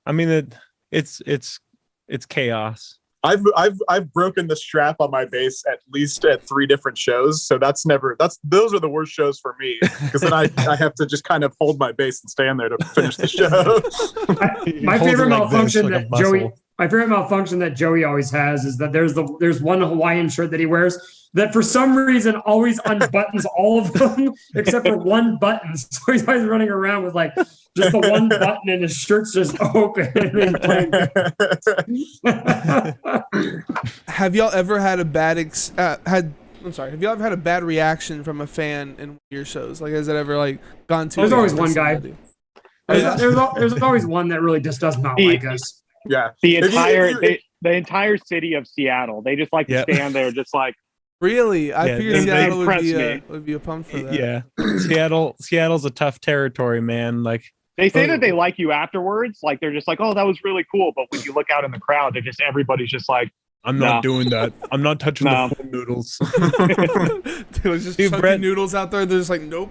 I mean, it's chaos. I've broken the strap on my bass at least at 3 different shows, so those are the worst shows for me, because then I have to just kind of hold my bass and stand there to finish the show. My Holds favorite it like this, malfunction like a that muscle. Joey. My favorite malfunction that Joey always has is that there's one Hawaiian shirt that he wears that for some reason always unbuttons all of them except for one button. So he's always running around with like just the one button and his shirt's just open. Have y'all ever had a bad have y'all ever had a bad reaction from a fan in one of your shows? Like, has it ever like gone too? There's always far? one guy. There's always one that really just does not like us. Yeah. The entire city of Seattle, they just like to stand there, just like, Really? I Yeah, figured they Seattle impressed would be a pump for that. Yeah, Seattle's a tough territory, man. Like They say that they like you afterwards. Like they're just like, oh, that was really cool. But when you look out in the crowd, they're just everybody's just like, I'm Nah. not doing that. I'm not touching No. the full noodles. They was just Dude, chunking Brett- noodles out there. They're just like, nope.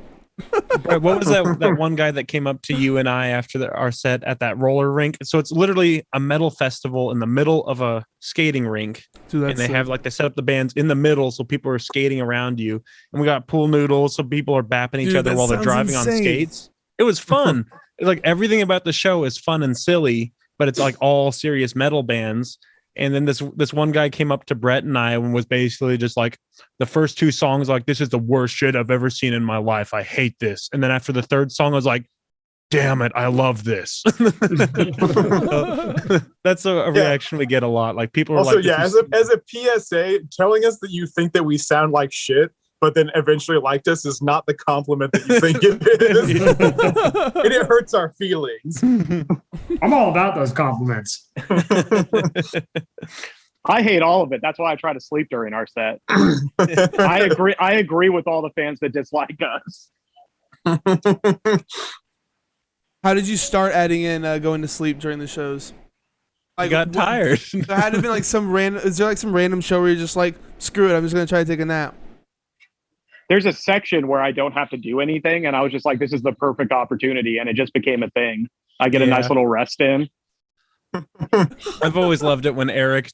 Right, what was that one guy that came up to you and I after our set at that roller rink? So it's literally a metal festival in the middle of a skating rink. Dude, And they have like they set up the bands in the middle so people are skating around you. And we got pool noodles so people are bapping each Dude, other that while they're sounds driving on insane. skates. It was fun. Like everything about the show is fun and silly, but it's like all serious metal bands. And then this one guy came up to Brett and I and was basically just like the first two songs, like, this is the worst shit I've ever seen in my life. I hate this. And then after the third song, I was like, damn it, I love this. That's a reaction we get a lot. Like people are Also, like, yeah, as a PSA, telling us that you think that we sound like shit, but then eventually liked us is not the compliment that you think it is. And it hurts our feelings. I'm all about those compliments. I hate all of it. That's why I try to sleep during our set. I agree with all the fans that dislike us. How did you start adding in going to sleep during the shows? I got tired. There had to be like some random. Is there like some random show where you're just like, screw it, I'm just gonna try to take a nap? There's a section where I don't have to do anything, and I was just like, this is the perfect opportunity, and it just became a thing. I get a nice little rest in. I've always loved it when Eric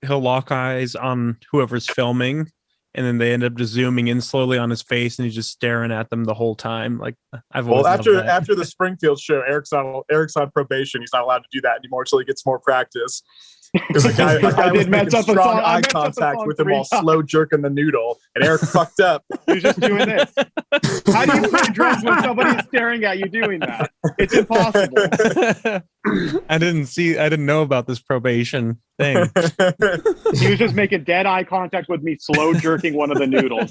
he'll lock eyes on whoever's filming, and then they end up just zooming in slowly on his face, and he's just staring at them the whole time. Like I've always loved that. After the Springfield show, Eric's on probation. He's not allowed to do that anymore until he gets more practice. Because a guy was making strong eye contact with him while slow jerking the noodle, and Eric fucked up. He's just doing this. How do you play drums when somebody's staring at you doing that? It's impossible. I didn't know about this probation thing. He was just making dead eye contact with me, slow jerking one of the noodles.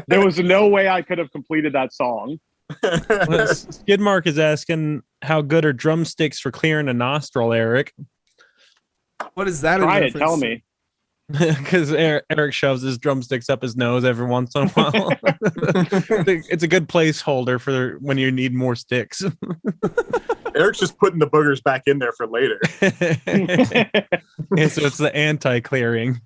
There was no way I could have completed that song. Skidmark is asking, how good are drumsticks for clearing a nostril, Eric? What is that? Try it. Tell me. Because Eric shoves his drumsticks up his nose every once in a while. It's a good placeholder for when you need more sticks. Eric's just putting the boogers back in there for later. Yeah, so it's the anti-clearing.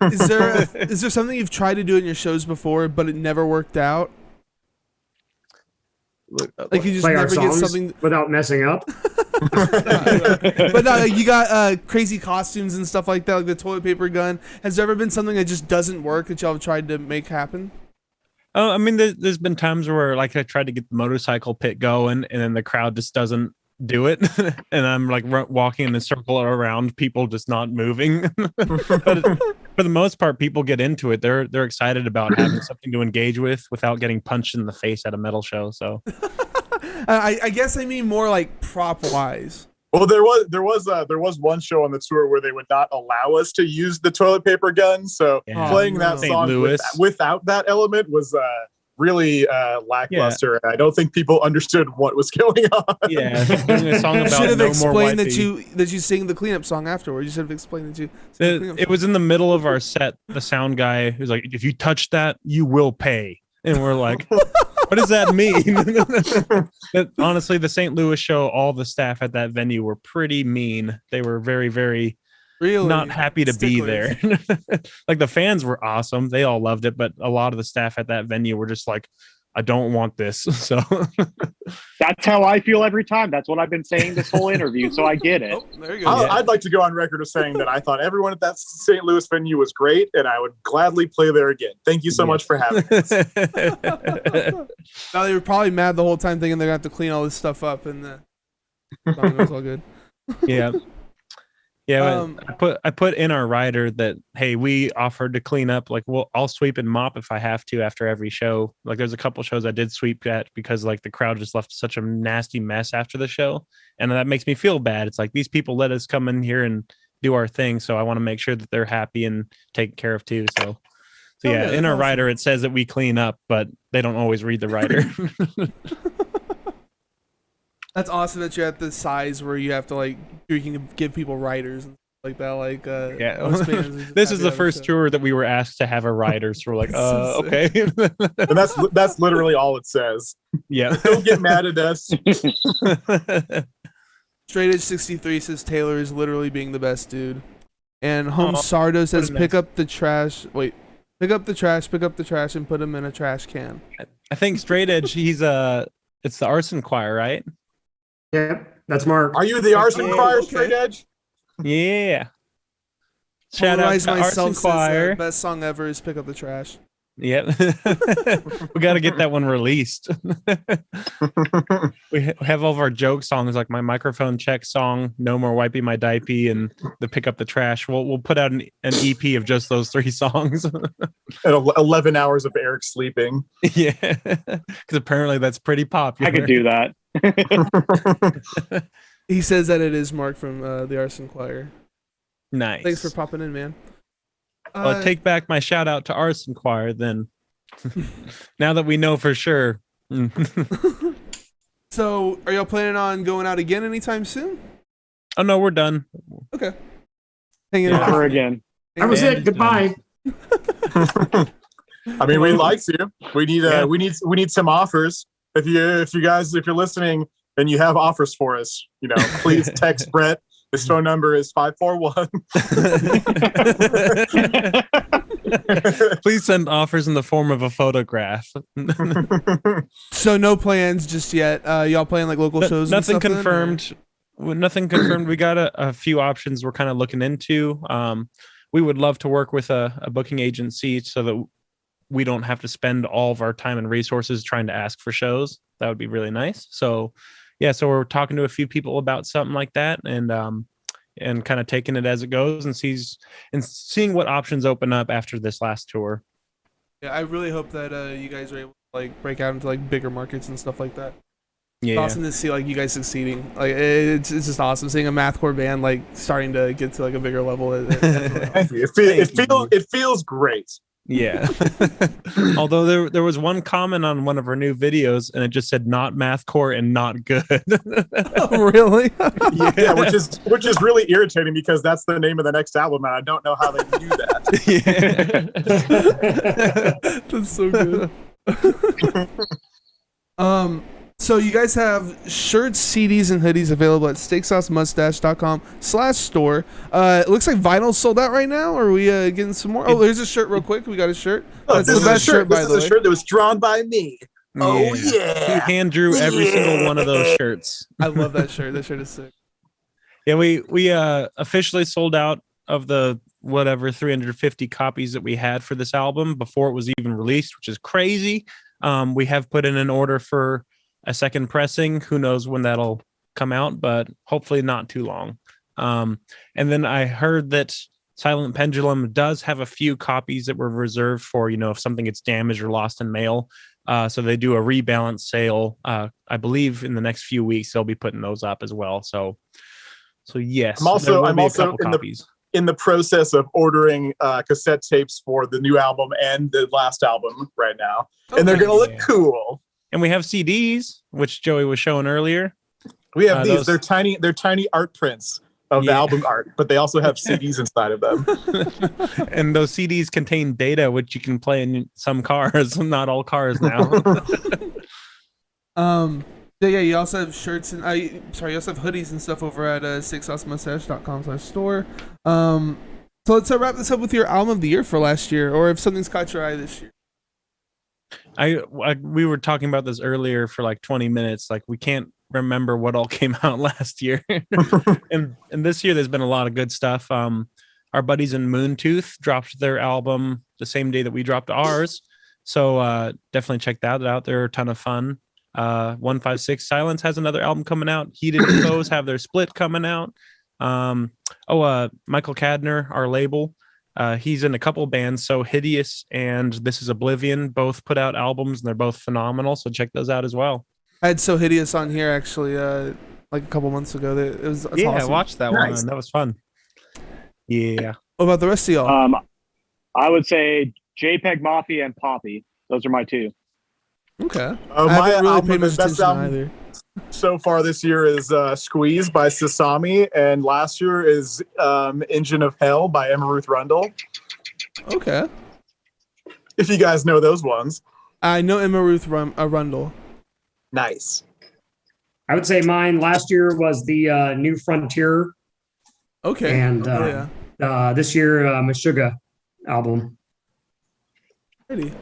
Is there something you've tried to do in your shows before, but it never worked out? Like you just Play our never get songs something. without messing up. But no, like you got crazy costumes and stuff like that, like the toilet paper gun. Has there ever been something that just doesn't work that y'all have tried to make happen? Oh, I mean, there's been times where like I tried to get the motorcycle pit going, and then the crowd just doesn't do it, and I'm like walking in a circle around people just not moving. But for the most part, people get into it. They're excited about having something to engage with without getting punched in the face at a metal show. So I guess I mean more like prop wise. Well, there was one show on the tour where they would not allow us to use the toilet paper gun. So Yeah. playing that St. song Louis. without that element was really lackluster. And I don't think people understood what was going on. yeah, doing a song You about should have no more explained wifey. that you sing the cleanup song afterwards. You should have explained that you. sing the cleanup It was in the middle of our set. The sound guy was like, "If you touch that, you will pay." And we're like, "What does that mean?" But honestly, the St. Louis show, all the staff at that venue were pretty mean. They were very, very really not happy to be there. Like the fans were awesome. They all loved it. But a lot of the staff at that venue were just like, I don't want this. So That's how I feel every time. That's what I've been saying this whole interview. So I get it. Oh, there you go. I'd like to go on record of saying that I thought everyone at that St. Louis venue was great, and I would gladly play there again. Thank you so much for having us. Now they were probably mad the whole time, thinking they're gonna have to clean all this stuff up, and it was all good. yeah. Yeah, I put in our rider that, hey, we offered to clean up. Like, well, I'll sweep and mop if I have to after every show. Like, there's a couple shows I did sweep at because like the crowd just left such a nasty mess after the show, and that makes me feel bad. It's like these people let us come in here and do our thing, so I want to make sure that they're happy and taken care of too. So yeah, in our rider it says that we clean up, but they don't always read the rider. That's awesome that you're at the size where you have to like you can give people riders. like that. Like Yeah. most bands are just This happy is to the have a first show. tour that we were asked to have a rider, so we're like, That's so okay. And that's literally all it says. Yeah. Don't get mad at us. Straight Edge 63 says Taylor is literally being the best dude. And Home Aw, Sardo says a pick nice- up the trash. Wait. Pick up the trash, and put them in a trash can. I think Straight Edge, it's the arson choir, right? Yep, that's Mark. Are you the arson Yeah, choir, okay. Straight Edge? Yeah. Shout out Polarize to Arson Myself Choir. says best song ever is Pick Up the Trash. Yep. We got to get that one released. We have all of our joke songs, like my microphone check song, No More Wiping My Diaper, and the Pick Up the Trash. We'll put out an EP of just those 3 songs. And 11 hours of Eric sleeping. Yeah. Because apparently that's pretty popular. I could do that. He says that it is Mark from the Arson Choir. Nice. Thanks for popping in, man. Well, take back my shout out to Arson Choir then. Now that we know for sure. So, are y'all planning on going out again anytime soon? Oh no, we're done. Okay. Hanging Yeah. out. Never again. That was it. Goodbye. I mean, we'd like to. We need Yeah. we need some offers. If you're listening and you have offers for us, please text Brett. His phone number is 541. Please send offers in the form of a photograph. So, no plans just yet. Y'all playing like local shows? Nothing and stuff confirmed. Nothing confirmed. We got a few options we're kind of looking into. We would love to work with a booking agency so that we don't have to spend all of our time and resources trying to ask for shows. That would be really nice. So yeah, so we're talking to a few people about something like that, and kind of taking it as it goes, and seeing what options open up after this last tour. Yeah, I really hope that you guys are able to like break out into like bigger markets and stuff like that. Yeah. It's awesome to see like you guys succeeding. Like it's just awesome seeing a mathcore band like starting to get to like a bigger level. It feels great. Yeah. Although there was one comment on one of our new videos, and it just said not mathcore and not good. Oh, really? Yeah, which is really irritating because that's the name of the next album, and I don't know how they do that. That's so good. So you guys have shirts, CDs, and hoodies available at steaksaucemustache.com/store. It looks like vinyl's sold out right now. Are we getting some more? Oh, there's a shirt real quick. We got a shirt. That's This the is a best shirt. shirt, by This the is a way. shirt that was drawn by me. Oh He yeah. hand drew every single one of those shirts. I love that shirt. That shirt is sick. Yeah, we officially sold out of the 350 copies that we had for this album before it was even released, which is crazy. We have put in an order for a second pressing. Who knows when that'll come out, but hopefully not too long. And then I heard that Silent Pendulum does have a few copies that were reserved for, if something gets damaged or lost in mail. So they do a rebalance sale. I believe in the next few weeks they'll be putting those up as well. So yes, I'm also copies. in the process of ordering cassette tapes for the new album and the last album right now, and they're gonna look cool. And we have CDs, which Joey was showing earlier. We have these. those- They're tiny art prints of the album art, but they also have CDs inside of them. And those CDs contain data, which you can play in some cars, not all cars now. Yeah, you also have shirts and you also have hoodies and stuff over at steaksaucemustache.com/store. So let's wrap this up with your album of the year for last year, or if something's caught your eye this year. We were talking about this earlier for like 20 minutes. Like we can't remember what all came out last year. and this year there's been a lot of good stuff. Our buddies in Moontooth dropped their album the same day that we dropped ours. So definitely check that out. They're a ton of fun. 156 Silence has another album coming out. Heated Foes have their split coming out. Michael Cadner, our label, he's in a couple bands, So Hideous and This Is Oblivion, both put out albums, and they're both phenomenal, so check those out as well. I had So Hideous on here actually like a couple months ago. It's I awesome. watched that Nice. one. That was fun. Yeah. What about the rest of y'all? I would say JPEG Mafia and Poppy. Those are my two. Okay. My I haven't really album, paid much the best attention album, either. So far this year is Squeeze by Sasami, and last year is Engine of Hell by Emma Ruth Rundle. Okay. If you guys know those ones. I know Emma Ruth Rundle. Nice. I would say mine last year was the New Frontier, Okay. and this year Meshuggah album. Ready.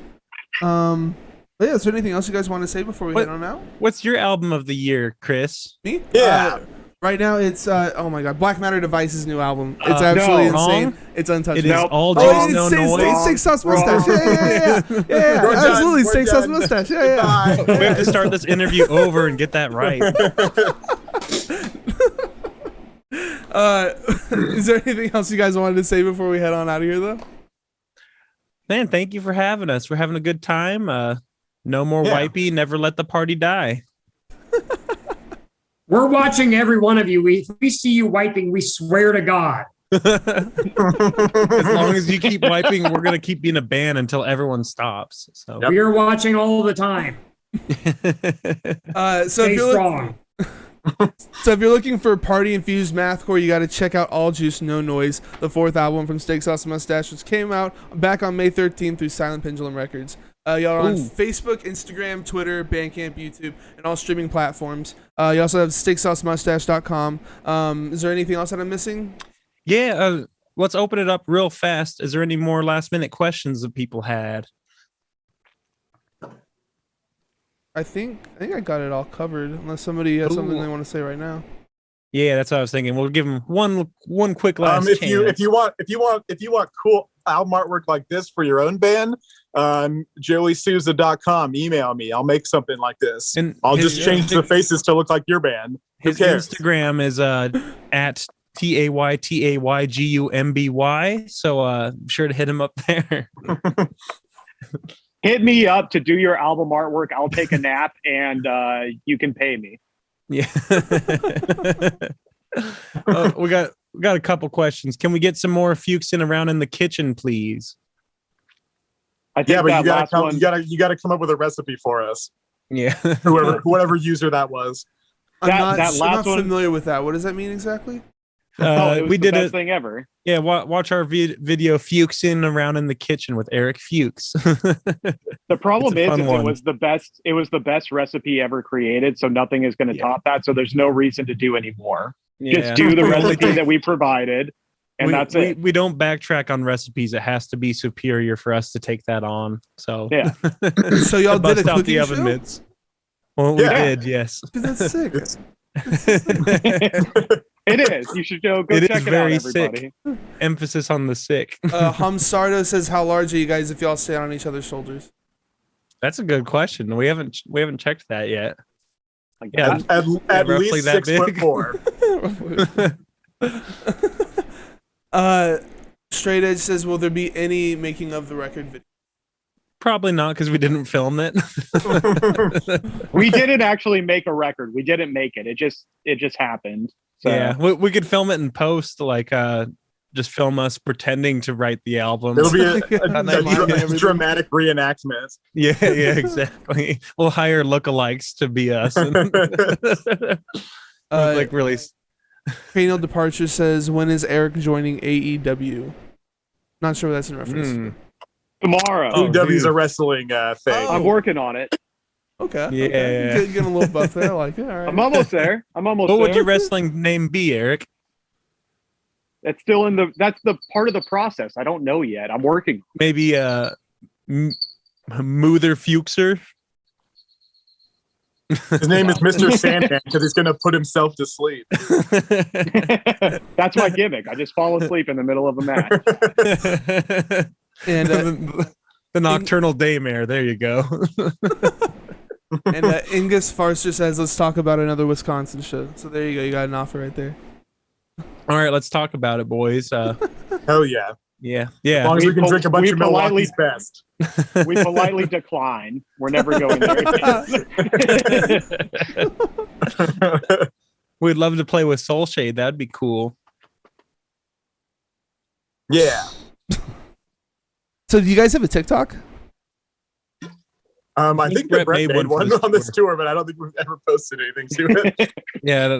But yeah, is there anything else you guys want to say before we head on out? What's your album of the year, Chris? Me? Yeah. Right now it's oh my god, Black Matter Device's new album. It's absolutely no. insane. Wrong? It's untouchable. It is all Oh, juice, it's no noise. Steaksauce Mustache. Yeah. We're done. Absolutely, We're Steaksauce done. Mustache. Yeah. We have to start this interview over and get that right. Is there anything else you guys wanted to say before we head on out of here, though? Man, thank you for having us. We're having a good time. No more wipey. Never let the party die. We're watching every one of you. If we see you wiping, we swear to God. As long as you keep wiping, we're gonna keep being a band until everyone stops. So, We are watching all the time. So Stay if you're strong. So if you're looking for party-infused mathcore, you got to check out All Juice, No Noise, the 4th album from Steaksauce Mustache, which came out back on May 13th through Silent Pendulum Records. Y'all are on Facebook, Instagram, Twitter, Bandcamp, YouTube, and all streaming platforms. You also have steaksaucemustache.com. Is there anything else that I'm missing? yeah, let's open it up real fast. Is there any more last-minute questions that people had? I think I got it all covered, unless somebody has something they want to say right now. Yeah, that's what I was thinking. We'll give them one quick last If chance. you want cool album artwork like this for your own band, joeysouza.com. Email me. I'll make something like this. And I'll his- just change the faces to look like your band. Who His cares? Instagram is at TAYTAYGUMBY. So be sure to hit him up there. Hit me up to do your album artwork. I'll take a nap and you can pay me. Yeah. We got a couple questions. Can we get some more Fuchsin around in the kitchen, please? I think Yeah, but that you gotta last come. one. You gotta come up with a recipe for us. Yeah. Whatever user that was. I'm not that last one- familiar with that. What does that mean exactly? It was we the did best it. thing ever. Yeah, watch our video Fuchsin around in the kitchen with Eric Fuchs. The problem It's a is fun one. it was the best recipe ever created, so nothing is going to top that. So there's no reason to do any more. Yeah. Just do the recipe that we provided, and that's it. We don't backtrack on recipes. It has to be superior for us to take that on. So Yeah. So y'all did a bust out the cooking oven show? mitts. Well, we Yeah. did, yes. Dude, that's sick. It is. You should go It check is it very out, everybody. Emphasis on the sick. Hamsardo says, "How large are you guys if y'all stand on each other's shoulders?" That's a good question. We haven't checked that yet. Like Yeah. that. At roughly least that 6'4". Straight Edge says, "Will there be any making of the record video?" Probably not because we didn't film it. We didn't actually make a record. We didn't make it. It just happened. So Yeah, we could film it in post, like just film us pretending to write the album. It'll be a Everything. dramatic reenactment. Yeah, exactly. We'll hire lookalikes to be us. Like really. Cranial Departure says, "When is Eric joining AEW?" Not sure what that's in reference to. tomorrow. Oh, AEW's dude. a wrestling thing. Oh. I'm working on it. Okay. Yeah. Okay. Getting a little buff there. I like it. All right. I'm almost there. I'm almost What there. would your wrestling name be, Eric? That's still in the. That's the part of the process. I don't know yet. I'm working. Maybe Moother Fuchser. His name is Mr. Sandman because he's going to put himself to sleep. That's my gimmick. I just fall asleep in the middle of a match. And the Nocturnal Daymare. There you go. Ingus Farser says, "Let's talk about another Wisconsin show." So there you go. You got an offer right there. All right, let's talk about it, boys. Hell yeah. Yeah. As long as we can drink a bunch we of politely- Milwaukee's best. We politely decline. We're never going there again. We'd love to play with Soul Shade. That'd be cool. Yeah. So do you guys have a TikTok? I think that Brett made one for on this tour, but I don't think we've ever posted anything to it. Yeah.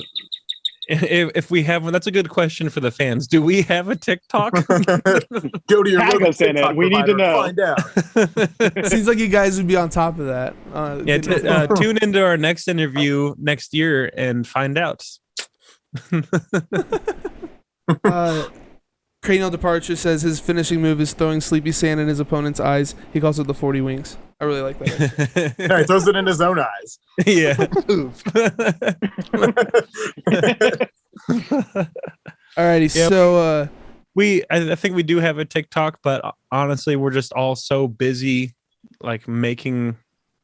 If we have one, that's a good question for the fans. Do we have a TikTok? Go to your Tag local us in it. TikTok We need to provider know. and find out. Seems like you guys would be on top of that. Yeah, tune into our next interview next year and find out. Cranial Departure says his finishing move is throwing sleepy sand in his opponent's eyes. He calls it the 40 wings. I really like that. Yeah, he throws it in his own eyes. Yeah. Alrighty, Yep. so I think we do have a TikTok, but honestly, we're just all so busy like making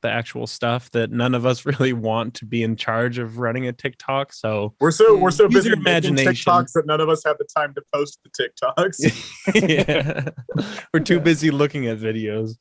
the actual stuff that none of us really want to be in charge of running a TikTok. So We're so use busy your making imagination. TikToks that none of us have the time to post the TikToks. yeah, we're too busy looking at videos.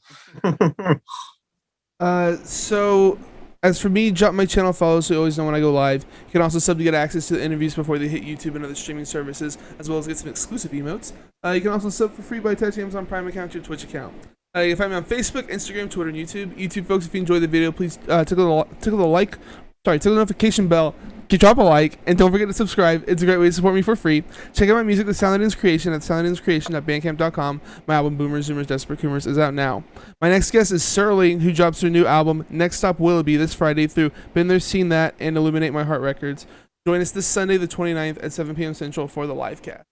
so as for me, drop my channel follow so you always know when I go live. You can also sub to get access to the interviews before they hit YouTube and other streaming services, as well as get some exclusive emotes. You can also sub for free by attaching Amazon Prime account to your Twitch account. You can find me on Facebook, Instagram, Twitter, and YouTube. YouTube folks, if you enjoyed the video, please tickle the notification bell, drop a like, and don't forget to subscribe. It's a great way to support me for free. Check out my music, The Sound That Is Creation, at soundthatIsCreation.bandcamp.com. My album, Boomers, Zoomers, Desperate Coomers, is out now. My next guest is Sterling, who drops her new album, Next Stop Willoughby, this Friday through Been There, Seen That, and Illuminate My Heart Records. Join us this Sunday, the 29th at 7 p.m. Central for the live cast.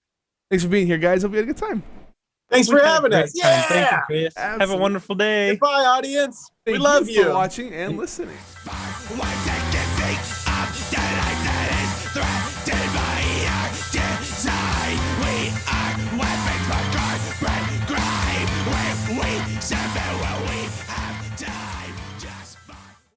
Thanks for being here, guys. Hope you had a good time. Thanks for having us. Great time. Yeah. Thank you, Chris. Have a wonderful day. Goodbye, audience. Thank we love you you. for watching and listening.